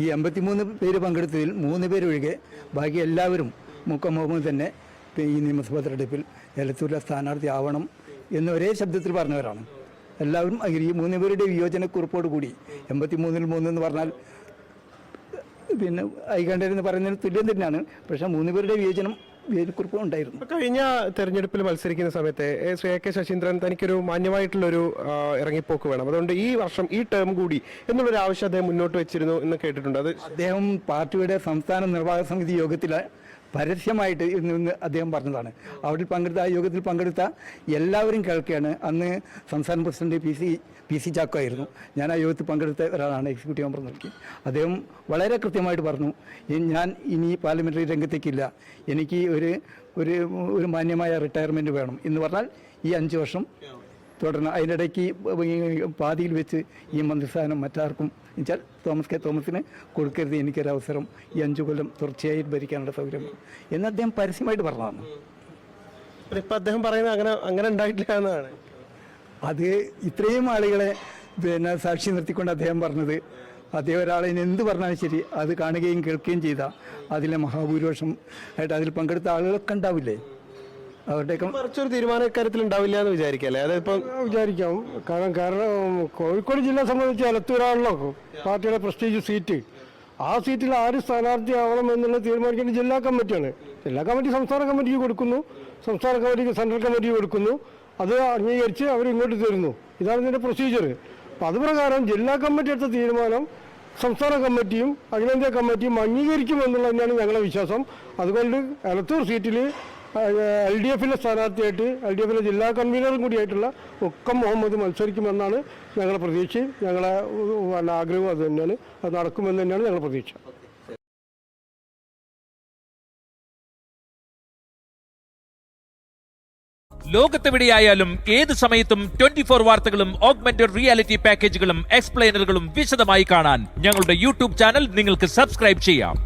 ഈ 83 പേര് പങ്കെടുത്തതിൽ 3 പേരൊഴികെ ബാക്കി എല്ലാവരും മുഖമുഖം തന്നെ ഈ നിയമസഭാ തെരഞ്ഞെടുപ്പിൽ എലത്തൂരിലെ സ്ഥാനാർത്ഥി ആവണം എന്ന് ഒരേ ശബ്ദത്തിൽ പറഞ്ഞവരാണ്. എല്ലാവരും ഈ 3 പേരുടെ വിയോജനക്കുറിപ്പോട് കൂടി 83-ൽ 3 എന്ന് പറഞ്ഞാൽ പിന്നെ ഐകണ്ഠരെന്ന് പറയുന്നതിന് തുല്യം തന്നെയാണ്. പക്ഷേ 3 പേരുടെ വിയോജനക്കുറിപ്പ് ഉണ്ടായിരുന്നു. കഴിഞ്ഞ തെരഞ്ഞെടുപ്പിൽ മത്സരിക്കുന്ന സമയത്ത് ശ്രീ A.K. ശശീന്ദ്രൻ തനിക്കൊരു മാന്യമായിട്ടുള്ളൊരു ഇറങ്ങിപ്പോക്ക് വേണം, അതുകൊണ്ട് ഈ വർഷം ഈ ടേം കൂടി എന്നുള്ളൊരു ആവശ്യം അദ്ദേഹം മുന്നോട്ട് വെച്ചിരുന്നു എന്ന് കേട്ടിട്ടുണ്ട്. അത് അദ്ദേഹം പാർട്ടിയുടെ സംസ്ഥാന നിർവാഹക സമിതി യോഗത്തിൽ പരസ്യമായിട്ട് ഇന്ന് അദ്ദേഹം പറഞ്ഞതാണ്. ആ യോഗത്തിൽ പങ്കെടുത്ത എല്ലാവരും കേൾക്കുകയാണ്. അന്ന് സംസ്ഥാന പ്രസിഡന്റ് പി സി ചാക്കോ ആയിരുന്നു. ഞാൻ ആ യോഗത്തിൽ പങ്കെടുത്ത ഒരാളാണ്, എക്സിക്യൂട്ടീവ് മെമ്പർ നൽകി. അദ്ദേഹം വളരെ കൃത്യമായിട്ട് പറഞ്ഞു, ഞാൻ ഇനി പാർലമെൻ്ററി രംഗത്തേക്കില്ല, എനിക്ക് ഒരു മാന്യമായ റിട്ടയർമെൻറ്റ് വേണം എന്ന് പറഞ്ഞാൽ ഈ 5 വർഷം തുടരണം. അതിനിടയ്ക്ക് പാതിയിൽ വെച്ച് ഈ മന്ത്രിസ്ഥാനം മറ്റാർക്കും എന്നുവെച്ചാൽ തോമസ് കെ തോമസിന് കൊടുക്കരുത്, എനിക്കൊരവസരം ഈ 5 കൊല്ലം തുടർച്ചയായി ഭരിക്കാനുള്ള സൗകര്യം എന്ന് അദ്ദേഹം പരസ്യമായിട്ട് പറഞ്ഞതാണ്. ഇപ്പം അദ്ദേഹം പറയുന്നത് അങ്ങനെ ഉണ്ടായിട്ടില്ല എന്നാണ്. അത് ഇത്രയും ആളുകളെ പിന്നെ സാക്ഷി നിർത്തിക്കൊണ്ട് അദ്ദേഹം പറഞ്ഞത്, അദ്ദേഹം ഒരാളെ എന്ത് പറഞ്ഞാലും ശരി അത് കാണുകയും കേൾക്കുകയും ചെയ്ത അതിലെ മഹാഭൂരിപക്ഷം ആയിട്ട് അതിൽ പങ്കെടുത്ത ആളുകളൊക്കെ ഉണ്ടാവില്ലേ, അവരുടെയൊക്കെ മറിച്ചൊരു തീരുമാന ഇക്കാര്യത്തിൽ ഉണ്ടാവില്ല എന്ന് വിചാരിക്കല്ലേ? അതിപ്പം വിചാരിക്കാം. കാരണം കോഴിക്കോട് ജില്ലയെ സംബന്ധിച്ച് എലത്തൂരാണല്ലോ പാർട്ടിയുടെ പ്രസ്റ്റീജ് സീറ്റ്. ആ സീറ്റിൽ ആര് സ്ഥാനാർത്ഥിയാവണം എന്നുള്ളത് തീരുമാനിക്കേണ്ട ജില്ലാ കമ്മിറ്റിയാണ്. ജില്ലാ കമ്മിറ്റി സംസ്ഥാന കമ്മിറ്റിക്ക് കൊടുക്കുന്നു, സംസ്ഥാന കമ്മിറ്റിക്ക് സെൻട്രൽ കമ്മിറ്റിക്ക് കൊടുക്കുന്നു, അത് അംഗീകരിച്ച് അവർ ഇങ്ങോട്ട് തരുന്നു. ഇതാണ് ഇതിൻ്റെ പ്രൊസീജിയർ. അപ്പം അതുപ്രകാരം ജില്ലാ കമ്മിറ്റി എടുത്ത തീരുമാനം സംസ്ഥാന കമ്മിറ്റിയും അഖിലേന്ത്യാ കമ്മിറ്റിയും അംഗീകരിക്കുമെന്നുള്ളത് തന്നെയാണ് ഞങ്ങളുടെ വിശ്വാസം. അതുകൊണ്ട് എലത്തൂർ സീറ്റിൽ LDF-ലെ സ്ഥാനാർത്ഥിയായിട്ട് LDF-ലെ ജില്ലാ കൺവീനറും കൂടിയായിട്ടുള്ള മുക്കം മുഹമ്മദ് മത്സരിക്കുമെന്നാണ് ഞങ്ങളുടെ പ്രതീക്ഷയും ഞങ്ങളെ ആഗ്രഹവും. അത് തന്നെയാണ്, അത് നടക്കുമെന്ന് തന്നെയാണ് ഞങ്ങളുടെ പ്രതീക്ഷ. ലോകത്തെവിടെയായാലും ഏത് സമയത്തും 24 വാർത്തകളും ഓഗ്മെന്റഡ് റിയാലിറ്റി പാക്കേജുകളും എക്സ്പ്ലെയിനറുകളും വിശദമായി കാണാൻ ഞങ്ങളുടെ യൂട്യൂബ് ചാനൽ നിങ്ങൾക്ക് സബ്സ്ക്രൈബ് ചെയ്യാം.